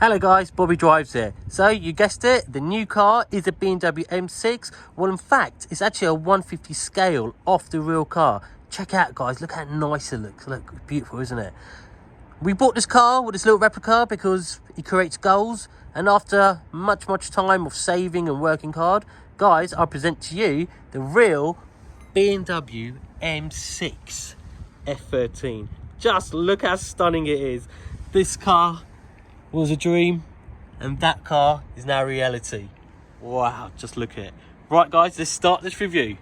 Hello guys, Bobby Drives here. So you guessed it, the new car is a BMW M6. Well, in fact, it's actually a 150 scale off the real car. Check out guys, look how nice it looks. Look, beautiful, isn't it? We bought this car with this little replica because it creates goals. And after much time of saving and working hard, guys, I present to you the real BMW M6 F13. Just look how stunning it is. This car was a dream and that car is now reality. Wow, just look at it. Right guys, let's start this review.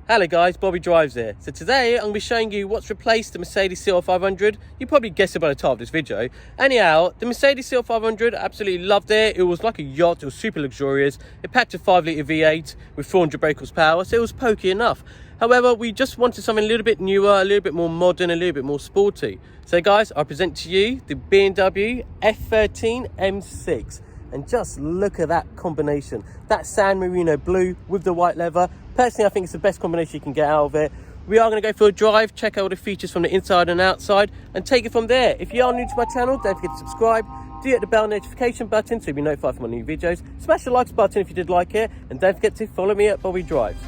Hello guys, Bobby Drives here. So today I'm going to be showing you what's replaced the Mercedes CL500. You probably guessed it by the title of this video. Anyhow, the Mercedes CL500, absolutely loved it. It was like a yacht, it was super luxurious. It packed a 5-litre V8 with 400 brake horsepower, so it was pokey enough. However, we just wanted something a little bit newer, a little bit more modern, a little bit more sporty. So guys, I present to you the BMW F13 M6. And just look at that combination. That San Marino blue with the white leather. Personally, I think it's the best combination you can get out of it. We are going to go for a drive, check out all the features from the inside and outside, and take it from there. If you are new to my channel, don't forget to subscribe. Do hit the bell notification button so you'll be notified for my new videos. Smash the likes button if you did like it. And don't forget to follow me at Bobby Drives.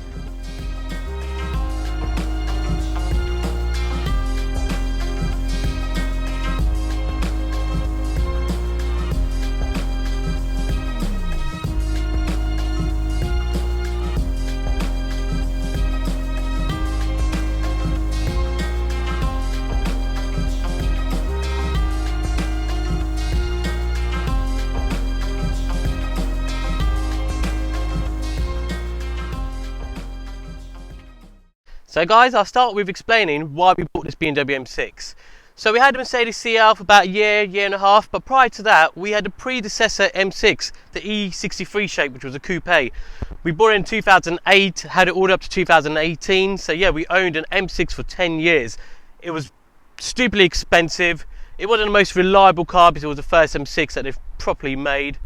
So guys, I'll start with explaining why we bought this BMW M6. So we had the Mercedes CL for about a year and a half, but prior to that, we had the predecessor M6, the E63 shape, which was a coupe. We bought it in 2008, had it ordered up to 2018. So yeah, we owned an M6 for 10 years. It was stupidly expensive. It wasn't the most reliable car because it was the first M6 that they've properly made,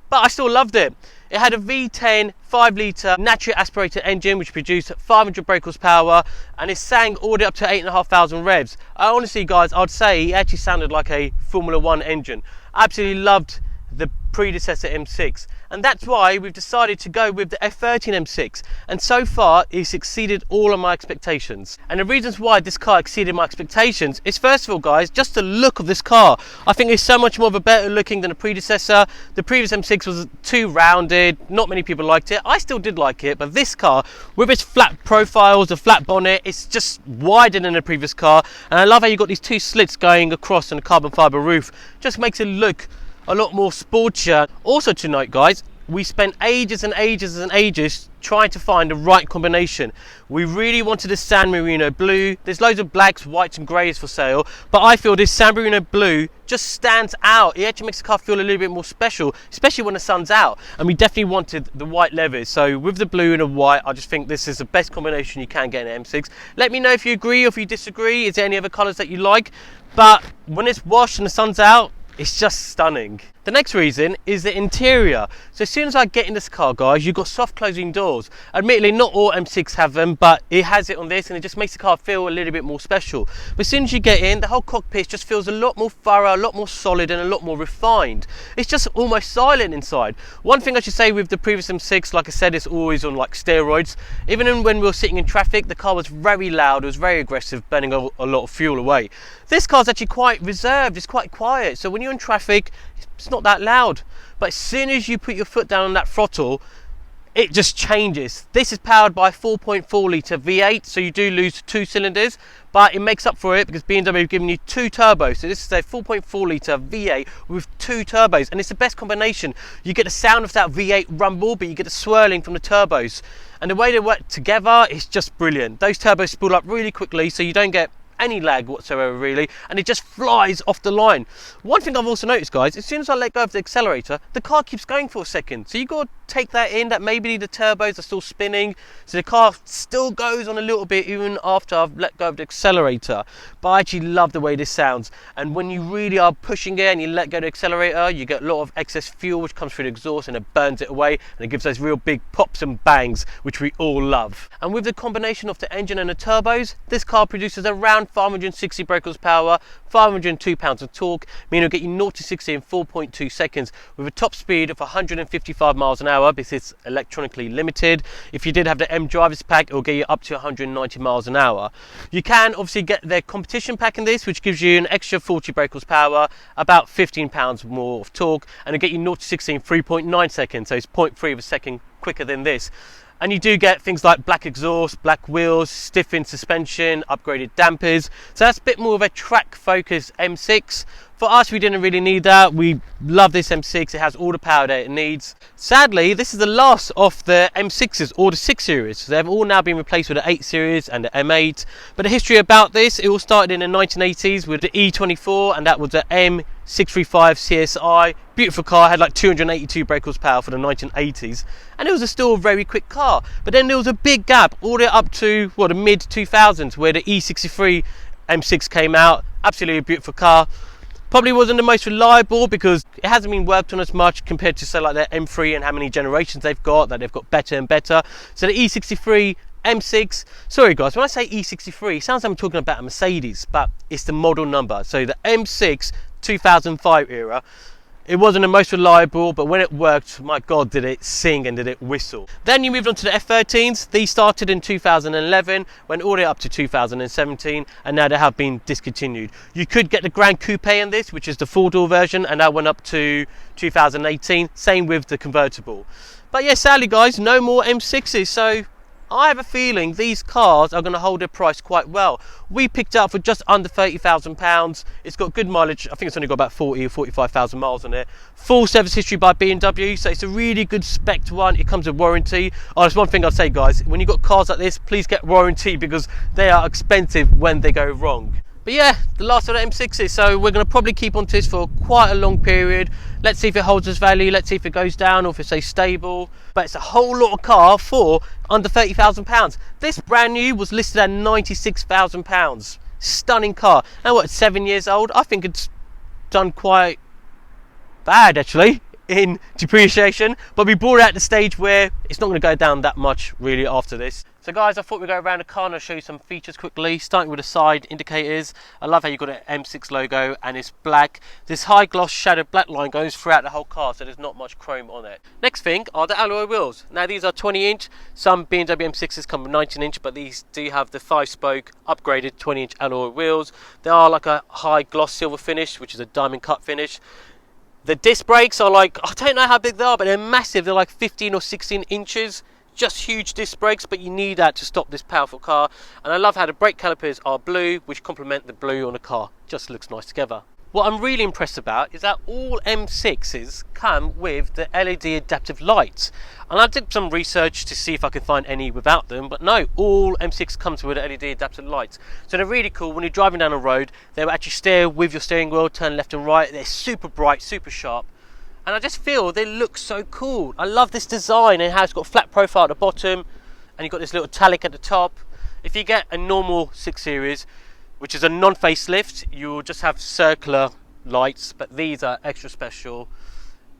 but I still loved it. It had a V10 5-litre naturally aspirated engine which produced 500 brake horsepower, and it sang all the way up to 8,500 revs. Honestly guys, I'd say it actually sounded like a Formula 1 engine. I absolutely loved the predecessor M6, and that's why we've decided to go with the F13 M6, and so far it's exceeded all of my expectations. And the reasons why this car exceeded my expectations is, first of all guys, just the look of this car. I think it's so much more of a better looking than the predecessor. The previous M6 was too rounded, not many people liked it. I still did like it, but this car with its flat profiles, the flat bonnet, it's just wider than the previous car, and I love how you got these two slits going across on the carbon fibre roof. Just makes it look a lot more sportier. Also to note guys, we spent ages trying to find the right combination. We really wanted this San Marino blue. There's loads of blacks, whites and greys for sale, but I feel this San Marino blue just stands out. It actually makes the car feel a little bit more special, especially when the sun's out. And we definitely wanted the white leathers. So with the blue and the white, I just think this is the best combination you can get in an M6. Let me know if you agree or if you disagree. Is there any other colours that you like? But when it's washed and the sun's out, it's just stunning. The next reason is the interior. So as soon as I get in this car guys, you've got soft closing doors. Admittedly not all M6 have them, but it has it on this, and it just makes the car feel a little bit more special. But as soon as you get in, the whole cockpit just feels a lot more thorough, a lot more solid and a lot more refined. It's just almost silent inside. One thing I should say with the previous M6, like I said, it's always on like steroids. Even when we were sitting in traffic, the car was very loud, it was very aggressive, burning a lot of fuel away. This car's actually quite reserved, it's quite quiet. So when you're in traffic, it's not that loud, but as soon as you put your foot down on that throttle, it just changes. This is powered by a 4.4 litre V8, so you do lose 2 cylinders, but it makes up for it because BMW have given you 2 turbos. So this is a 4.4 litre V8 with 2 turbos, and it's the best combination. You get the sound of that V8 rumble, but you get the swirling from the turbos, and the way they work together is just brilliant. Those turbos spool up really quickly, so you don't get any lag whatsoever really, and it just flies off the line. One thing I've also noticed guys, as soon as I let go of the accelerator, the car keeps going for a second, so you got to take that in, that maybe the turbos are still spinning, so the car still goes on a little bit even after I've let go of the accelerator. But I actually love the way this sounds, and when you really are pushing it and you let go of the accelerator, you get a lot of excess fuel which comes through the exhaust and it burns it away, and it gives those real big pops and bangs which we all love. And with the combination of the engine and the turbos, this car produces around 560 brake horsepower, 502 pounds of torque, meaning it'll get you 0 to 60 in 4.2 seconds with a top speed of 155 miles an hour because it's electronically limited. If you did have the M drivers pack, it will get you up to 190 miles an hour. You can obviously get their competition pack in this, which gives you an extra 40 brake horsepower, about 15 pounds more of torque, and it'll get you 0 to 60 in 3.9 seconds, so it's 0.3 of a second quicker than this. And you do get things like black exhaust, black wheels, stiffened suspension, upgraded dampers. So that's a bit more of a track focused M6. For us, we didn't really need that. We love this M6. It has all the power that it needs. Sadly, this is the last of the M6s or the 6 Series. They've all now been replaced with the 8 Series and the M8. But the history about this, it all started in the 1980s with the E24, and that was the M635 CSI. Beautiful car, had like 282 brake horsepower for the 1980s. And it was still a very quick car. But then there was a big gap all the way up to the mid 2000s where the E63 M6 came out. Absolutely a beautiful car. Probably wasn't the most reliable because it hasn't been worked on as much compared to say like their M3 and how many generations they've got, that they've got better and better. So the E63 M6, sorry guys, when I say E63, it sounds like I'm talking about a Mercedes, but it's the model number. So the M6 2005 era. It wasn't the most reliable, but when it worked, my God, did it sing and did it whistle. Then you moved on to the F13s. These started in 2011, went all the way up to 2017, and now they have been discontinued. You could get the Grand Coupe in this, which is the 4-door version, and that went up to 2018. Same with the convertible. But yeah, sadly guys, no more M6s. So I have a feeling these cars are going to hold their price quite well. We picked it up for just under £30,000. It's got good mileage. I think it's only got about 40 or 45,000 miles on it. Full service history by BMW, so it's a really good spec one. It comes with warranty. Oh, that's one thing I'd say guys, when you've got cars like this, please get warranty because they are expensive when they go wrong. But yeah, the last of the M6s, so we're going to probably keep on to this for quite a long period. Let's see if it holds its value, let's see if it goes down or if it stays stable. But it's a whole lot of car for under £30,000. This brand new was listed at £96,000. Stunning car. And what, it's 7 years old? I think it's done quite bad actually in depreciation, but we brought it at the stage where it's not going to go down that much really after this. So guys, I thought we'd go around the car and I'll show you some features quickly, starting with the side indicators. I love how you've got an M6 logo and it's black. This high gloss shadowed black line goes throughout the whole car, so there's not much chrome on it. Next thing are the alloy wheels. Now these are 20-inch, some BMW M6s come with 19-inch, but these do have the 5-spoke upgraded 20-inch alloy wheels. They are like a high gloss silver finish, which is a diamond cut finish. The disc brakes are like, I don't know how big they are, but they're massive. They're like 15 or 16 inches. Just huge disc brakes, but you need that to stop this powerful car. And I love how the brake calipers are blue, which complement the blue on the car. Just looks nice together. What I'm really impressed about is that all M6s come with the LED adaptive lights. And I did some research to see if I could find any without them, but no, all M6 comes with LED adaptive lights. So they're really cool. When you're driving down the road, they will actually steer with your steering wheel, turn left and right. They're super bright, super sharp. And I just feel they look so cool. I love this design and how it's got a flat profile at the bottom, and you've got this little italic at the top. If you get a normal 6 Series, which is a non-facelift, you'll just have circular lights, but these are extra special.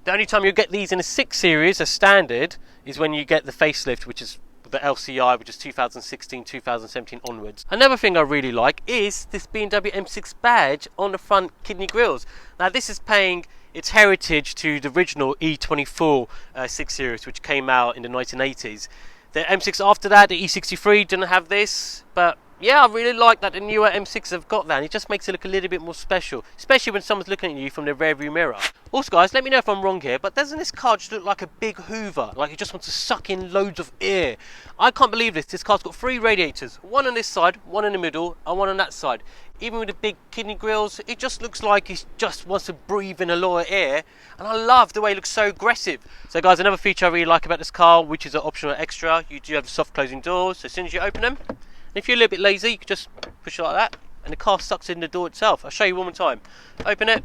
The only time you get these in a 6 Series as standard is when you get the facelift, which is the LCI, which is 2016, 2017 onwards. Another thing I really like is this BMW M6 badge on the front kidney grills. Now this is paying its heritage to the original E24 6 Series, which came out in the 1980s. The M6 after that, the E63, didn't have this, but yeah, I really like that the newer M6s have got that, and it just makes it look a little bit more special, especially when someone's looking at you from the rearview mirror. Also guys, let me know if I'm wrong here, but doesn't this car just look like a big hoover, like it just wants to suck in loads of air? I can't believe this car's got 3 radiators, one on this side, one in the middle, and one on that side. Even with the big kidney grills, it just looks like it just wants to breathe in a lot of air, and I love the way it looks so aggressive. So guys, another feature I really like about this car, which is an optional extra, you do have the soft closing doors, so as soon as you open them, and if you're a little bit lazy, you can just push it like that, and the car sucks in the door itself. I'll show you one more time. Open it,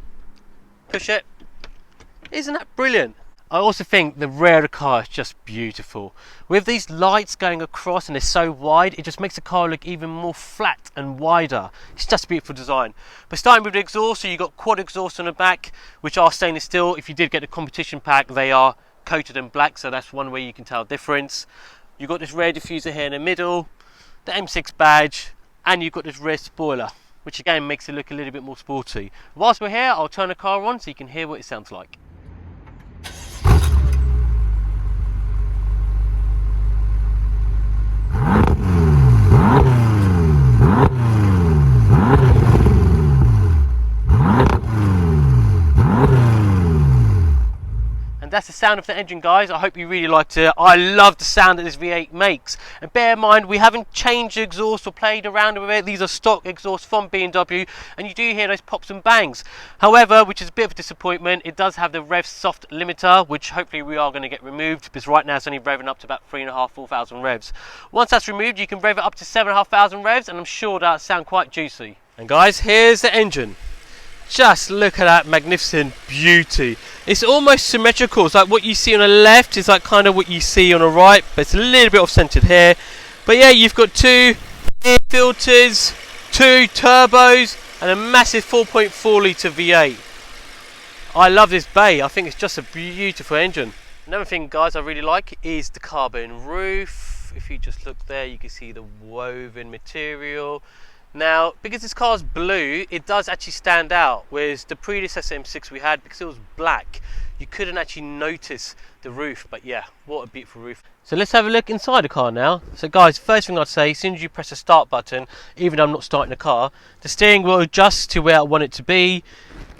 push it. Isn't that brilliant? I also think the rear of the car is just beautiful. With these lights going across and they're so wide, it just makes the car look even more flat and wider. It's just a beautiful design. But starting with the exhaust, so you've got quad exhaust on the back, which are stainless steel. If you did get the competition pack, they are coated in black, so that's one way you can tell the difference. You've got this rear diffuser here in the middle, the M6 badge, and you've got this rear spoiler, which again makes it look a little bit more sporty. Whilst we're here, I'll turn the car on so you can hear what it sounds like. And that's the sound of the engine, guys. I hope you really liked it. I love the sound that this V8 makes. And bear in mind, we haven't changed the exhaust or played around with it. These are stock exhausts from BMW, and you do hear those pops and bangs. However, which is a bit of a disappointment, it does have the rev soft limiter, which hopefully we are going to get removed, because right now it's only revving up to about 3,500, 4,000 revs. Once that's removed, you can rev it up to 7,500 revs, and I'm sure that'll sound quite juicy. And guys, here's the engine. Just look at that magnificent beauty. It's almost symmetrical. It's like what you see on the left is like kind of what you see on the right, but it's a little bit off-centered here. But yeah, you've got two air filters, two turbos, and a massive 4.4 litre V8. I love this bay. I think it's just a beautiful engine. Another thing, guys, I really like is the carbon roof. If you just look there, you can see the woven material. Now, because this car's blue, it does actually stand out, whereas the predecessor M6 we had, because it was black, you couldn't actually notice the roof. But yeah, what a beautiful roof. So let's have a look inside the car now. So guys, first thing I'd say, as soon as you press the start button, even though I'm not starting the car, the steering wheel adjusts to where I want it to be.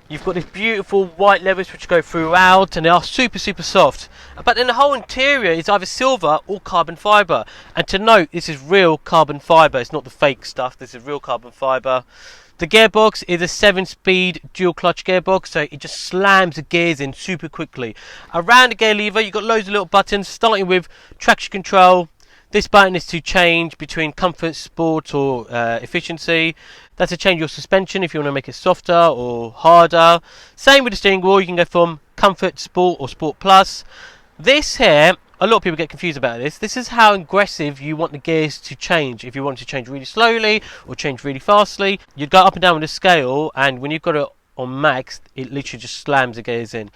You've got these beautiful white levers which go throughout, and they are super soft. But then the whole interior is either silver or carbon fibre. And to note, this is real carbon fibre. It's not the fake stuff. This is real carbon fibre. The gearbox is a 7-speed dual clutch gearbox, so it just slams the gears in super quickly. Around the gear lever, you've got loads of little buttons, starting with traction control. This button is to change between comfort, sport or efficiency. That's to change your suspension if you want to make it softer or harder. Same with the steering wheel, you can go from comfort, sport or sport plus. This here, a lot of people get confused about this. This is how aggressive you want the gears to change. If you want to change really slowly or change really fastly, you'd go up and down with the scale, and when you've got it on max, it literally just slams the gears in.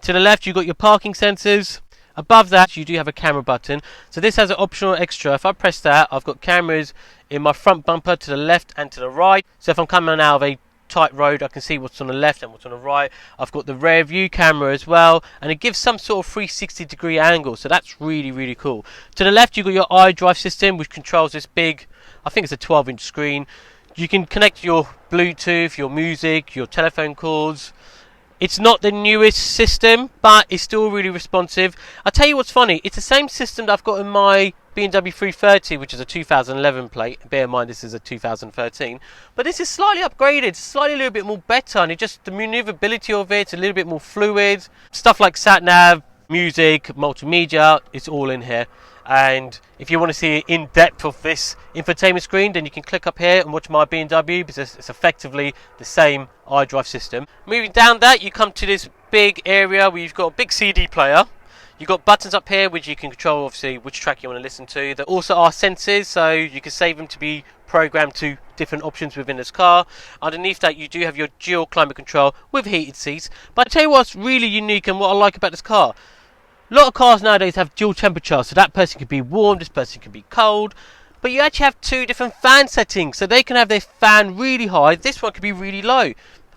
To the left, you've got your parking sensors. Above that, you do have a camera button. So this has an optional extra. If I press that, I've got cameras in my front bumper to the left and to the right. So if I'm coming out of a tight road, I can see what's on the left and what's on the right. I've got the rear view camera as well, and it gives some sort of 360-degree angle. So that's really cool. To the left, you've got your iDrive system, which controls this big, I think it's a 12-inch screen. You can connect your Bluetooth, your music, your telephone calls. It's not the newest system, but it's still really responsive. I'll tell you what's funny, it's the same system that I've got in my BMW 330, which is a 2011 plate. Bear in mind this is a 2013. But this is slightly upgraded, slightly a little bit more better, and it just, the maneuverability of it's a little bit more fluid. Stuff like sat-nav, music, multimedia, it's all in here. And if you want to see in depth of this infotainment screen, then you can click up here and watch my BMW, because it's effectively the same iDrive system. Moving down that, you come to this big area where you've got a big CD player. You've got buttons up here which you can control, obviously, which track you want to listen to. There also are sensors, so you can save them to be programmed to different options within this car. Underneath that, you do have your dual climate control with heated seats. But I'll tell you what's really unique and what I like about this car. A lot of cars nowadays have dual temperature, so that person could be warm, this person could be cold. But you actually have two different fan settings, so they can have their fan really high, this one could be really low.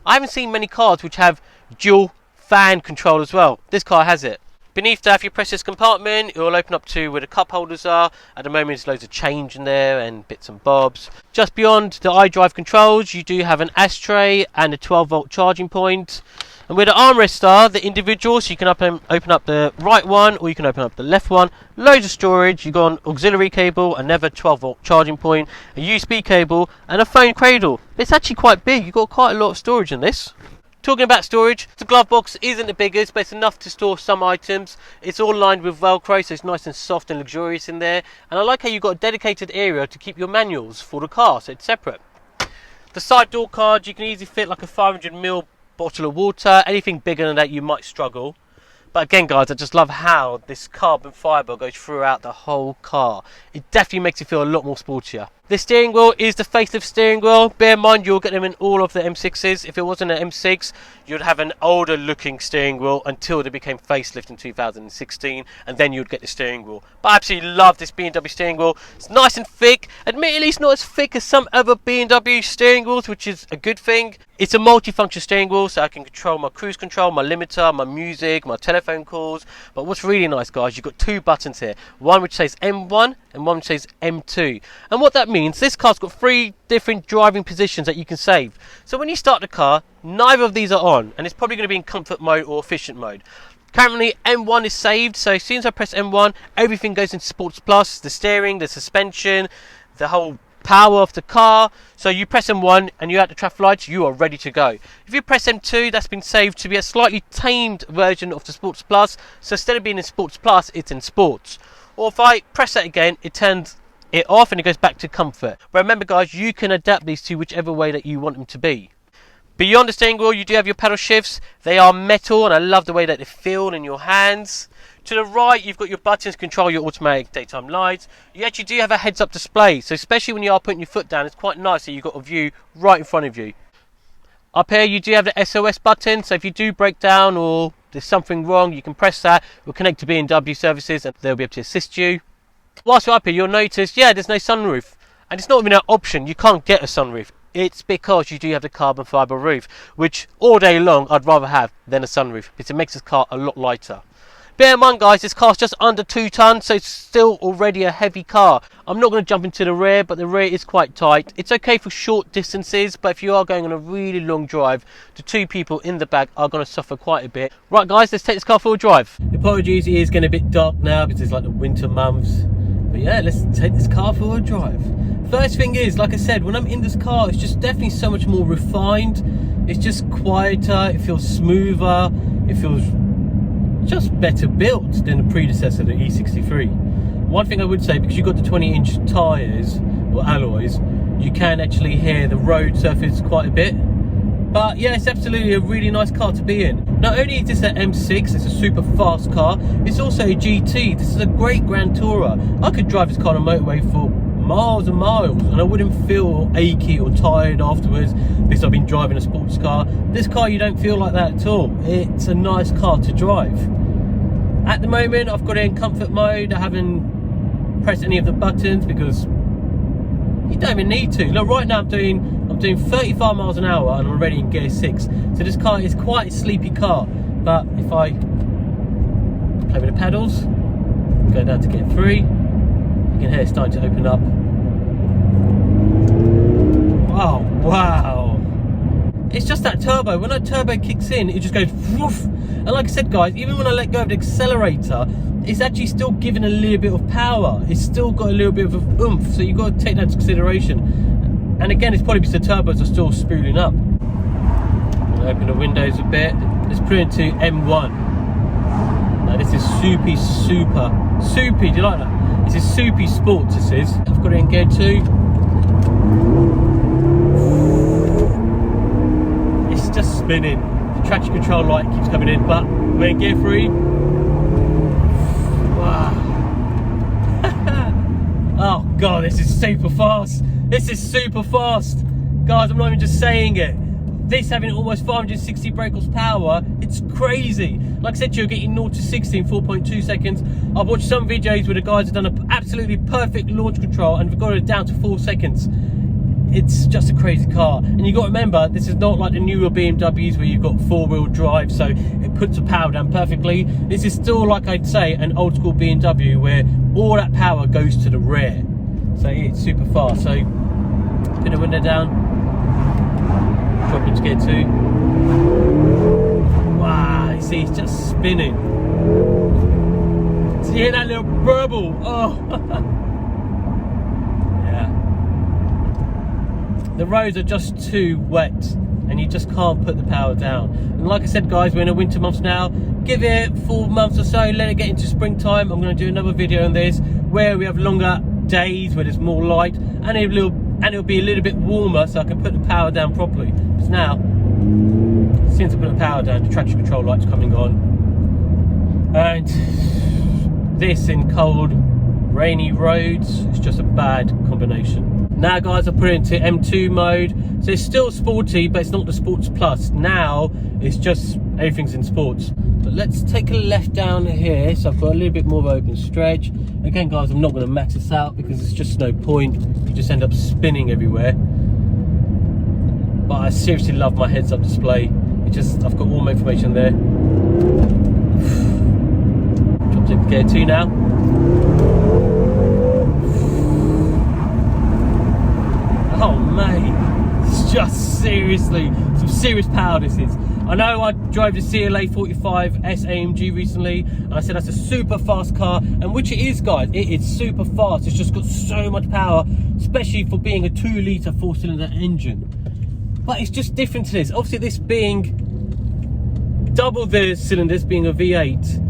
I haven't seen many cars which have dual fan control as well. This car has it. Beneath that, if you press this compartment, it will open up to where the cup holders are. At the moment, there's loads of change in there and bits and bobs. Just beyond the iDrive controls, you do have an ashtray and a 12-volt charging point. And where the armrests are, the individuals, you can open up the right one or you can open up the left one. Loads of storage. You've got an auxiliary cable, another 12-volt charging point, a USB cable, and a phone cradle. It's actually quite big. You've got quite a lot of storage in this. Talking about storage, the glove box isn't the biggest, but it's enough to store some items. It's all lined with Velcro, so it's nice and soft and luxurious in there. And I like how you've got a dedicated area to keep your manuals for the car, so it's separate. The side door card, you can easily fit like a 500ml bottle of water. Anything bigger than that, you might struggle. But again, guys, I just love how this carbon fibre goes throughout the whole car. It definitely makes it feel a lot more sportier. The steering wheel is the facelift steering wheel. Bear in mind, you'll get them in all of the M6s. If it wasn't an M6, you'd have an older looking steering wheel until they became facelift in 2016, and then you'd get the steering wheel. But I absolutely love this BMW steering wheel. It's nice and thick. Admittedly, it's not as thick as some other BMW steering wheels, which is a good thing. It's a multi-function steering wheel, so I can control my cruise control, my limiter, my music, my telephone calls. But what's really nice, guys, you've got two buttons here. One which says M1 and one which says M2. And what that means, this car's got 3 different driving positions that you can save. So when you start the car, neither of these are on, and it's probably going to be in comfort mode or efficient mode. Currently M1 is saved, so as soon as I press M1, everything goes into Sports Plus, the steering, the suspension, the whole power of the car. So you press M1 and you're at the traffic lights, you are ready to go. If you press M2, that's been saved to be a slightly tamed version of the Sports Plus. So instead of being in Sports Plus, it's in Sports. Or if I press that again, it turns it off and it goes back to comfort. But remember, guys, you can adapt these to whichever way that you want them to be. Beyond the steering wheel, you do have your pedal shifts. They are metal, and I love the way that they feel in your hands. To the right, you've got your buttons to control your automatic daytime lights. You actually do have a heads-up display, so especially when you are putting your foot down, it's quite nice that you've got a view right in front of you. Up here, you do have the SOS button, so if you do break down or there's something wrong, you can press that. It will connect to BMW services, and they'll be able to assist you. Whilst you're up here, you'll notice, yeah, there's no sunroof. And it's not even an option, you can't get a sunroof. It's because you do have the carbon fibre roof, which all day long I'd rather have than a sunroof, because it makes this car a lot lighter. Bear in mind, guys, this car's just under 2 tons, so it's still already a heavy car. I'm not going to jump into the rear, but the rear is quite tight. It's okay for short distances, but if you are going on a really long drive, the 2 people in the back are going to suffer quite a bit. Right, guys, let's take this car for a drive. Apologies, it is getting a bit dark now because it's like the winter months. But yeah, let's take this car for a drive. First thing is, like I said, when I'm in this car, it's just definitely so much more refined. It's just quieter, it feels smoother, it feels just better built than the predecessor, the E63. One thing I would say, because you've got the 20-inch tyres or alloys, you can actually hear the road surface quite a bit. But yeah, it's absolutely a really nice car to be in. Not only is this an M6, it's a super fast car, it's also a GT. This is a great Grand Tourer. I could drive this car on a motorway for miles and miles and I wouldn't feel achy or tired afterwards because I've been driving a sports car. This car, you don't feel like that at all. It's a nice car to drive. At the moment, I've got it in comfort mode. I haven't pressed any of the buttons because you don't even need to. Look, right now I'm doing 35 miles an hour and I'm already in gear 6. So this car is quite a sleepy car. But if I play with the pedals, go down to gear 3, you can hear it starting to open up. Oh, wow. It's just that turbo. When that turbo kicks in, it just goes woof. And like I said, guys, even when I let go of the accelerator, it's actually still giving a little bit of power. It's still got a little bit of oomph, so you've got to take that into consideration. And again, it's probably because the turbos are still spooling up. I'm gonna open the windows a bit. Let's put it into M1. Now this is soupy. Do you like that? This is soupy sports, this is. I've got it in gear 2. It's just spinning. The traction control light keeps coming in, but we're in gear 3. Wow. Oh god, this is super fast. This is super fast. Guys, I'm not even just saying it. This having almost 560 brake horsepower, it's crazy. Like I said to you, getting 0 to 60 in 4.2 seconds. I've watched some videos where the guys have done an absolutely perfect launch control and we've got it down to 4 seconds. It's just a crazy car. And you've got to remember, this is not like the newer BMWs where you've got 4-wheel drive, so it puts the power down perfectly. This is still, like I'd say, an old school BMW where all that power goes to the rear. So yeah, it's super fast. So put the window down, drop into gear 2. Wow, you see, it's just spinning. So you hear that little burble? Oh. The roads are just too wet and you just can't put the power down. And like I said, guys, we're in the winter months now. Give it 4 months or so, let it get into springtime. I'm going to do another video on this where we have longer days where there's more light and it'll be a little bit warmer so I can put the power down properly. Because now, since I put the power down, the traction control light's coming on. And this in cold, rainy roads, it's just a bad combination. Now guys, I put it into M2 mode, so it's still sporty, but it's not the Sports Plus. Now it's just everything's in sports. But let's take a left down here, so I've got a little bit more of open stretch. Again guys, I'm not going to max this out because it's just no point. You just end up spinning everywhere. But I seriously love my heads-up display. I've got all my information there. Dropped into gear 2 now. Oh mate, it's just seriously some serious power this is. I know I drove the CLA 45S AMG recently, and I said that's a super fast car, and which it is guys, it is super fast. It's just got so much power, especially for being a 2-litre 4-cylinder engine. But it's just different to this. Obviously this being double the cylinders, being a V8,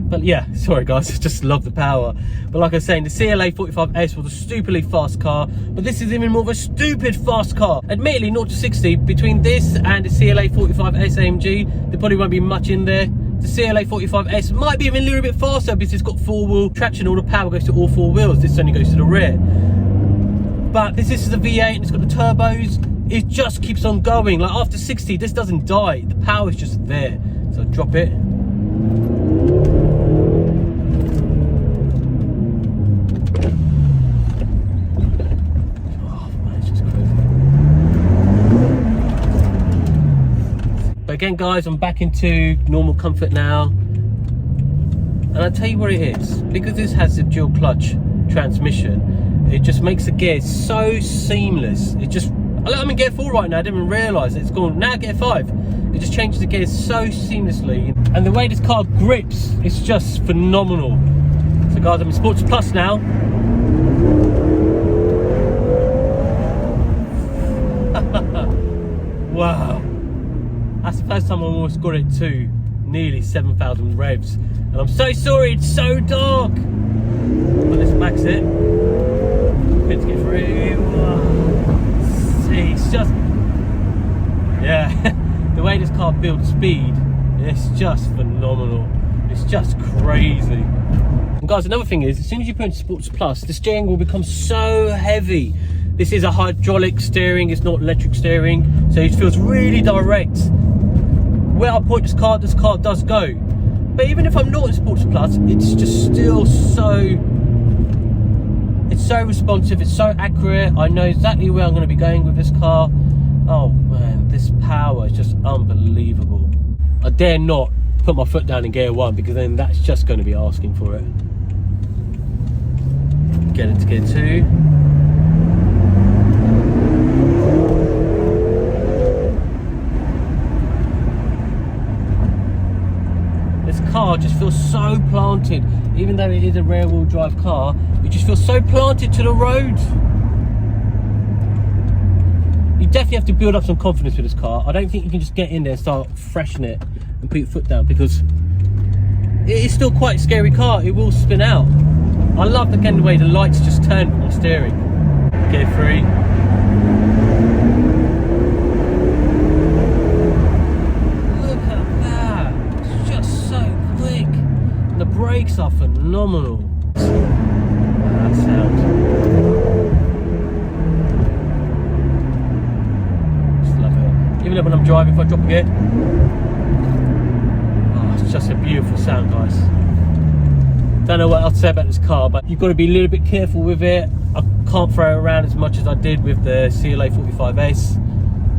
but yeah, sorry guys, I just love the power. But like I was saying, the CLA 45S was a stupidly fast car, but this is even more of a stupid fast car. Admittedly, 0 to 60, between this and the CLA 45S AMG, there probably won't be much in there. The CLA 45S might be even a little bit faster because it's got 4-wheel traction, all the power goes to all 4 wheels, this only goes to the rear. But this is the V8 and it's got the turbos, it just keeps on going. Like after 60, this doesn't die, the power is just there. So drop it. But again guys, I'm back into normal comfort now, and I'll tell you what it is, because this has a dual clutch transmission, it just makes the gears so seamless. I'm in gear 4 right now, I didn't even realise it. It's gone, now gear 5, it just changes the gears so seamlessly, and the way this car grips, it's just phenomenal. So guys, I'm in Sports Plus now. Wow. That's the first time I've almost got it to nearly 7,000 revs. And I'm so sorry, it's so dark. But let's max it. Good to get through. Wow. See, it's just, yeah, the way this car builds speed, it's just phenomenal. It's just crazy. And guys, another thing is, as soon as you put in Sports Plus, the steering will become so heavy. This is a hydraulic steering, it's not electric steering, so it feels really direct. Where I point this car does go. But even if I'm not in Sports Plus, it's just still so responsive, it's so accurate. I know exactly where I'm going to be going with this car. Oh man, this power is just unbelievable. I dare not put my foot down in gear 1 because then that's just going to be asking for it. Get into gear 2. Car just feels so planted, even though it is a rear wheel drive car, it just feels so planted to the road. You definitely have to build up some confidence with this car. I don't think you can just get in there and start freshening it and put your foot down, because it is still quite a scary car. It will spin out. I love again the way the lights just turn on steering. Gear 3. The brakes are phenomenal. That sound. Just love it. Even when I'm driving, if I drop a gear, oh, it's just a beautiful sound, guys. Don't know what else to say about this car, but you've got to be a little bit careful with it. I can't throw it around as much as I did with the CLA 45S.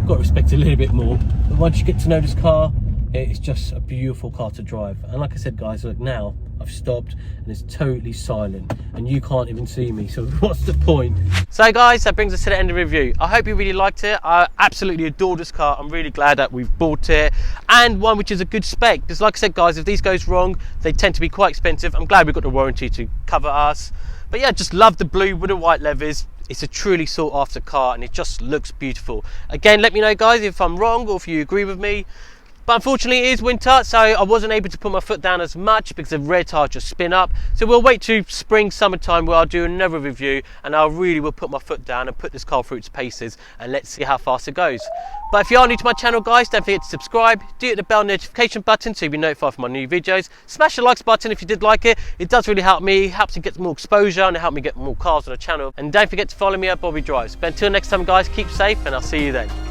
Got to respect it a little bit more. But once you get to know this car, it's just a beautiful car to drive. And like I said guys, look, now I've stopped and it's totally silent and you can't even see me, so what's the point? So guys, that brings us to the end of the review. I hope you really liked it. I absolutely adore this car. I'm really glad that we've bought it, and one which is a good spec, because like I said guys, if these goes wrong, they tend to be quite expensive. I'm glad we've got the warranty to cover us. But yeah, just love the blue with the white levers. It's a truly sought after car and it just looks beautiful. Again, let me know guys if I'm wrong or if you agree with me. But unfortunately it is winter, so I wasn't able to put my foot down as much because the rear tyres just spin up. So we'll wait to spring, summertime where I'll do another review and I really will put my foot down and put this car through its paces, and let's see how fast it goes. But if you are new to my channel guys, don't forget to subscribe, do hit the bell notification button so you'll be notified for my new videos. Smash the likes button if you did like it. It does really help me, helps to get more exposure and it helps me get more cars on the channel. And don't forget to follow me at Bobby Drives. But until next time guys, keep safe and I'll see you then.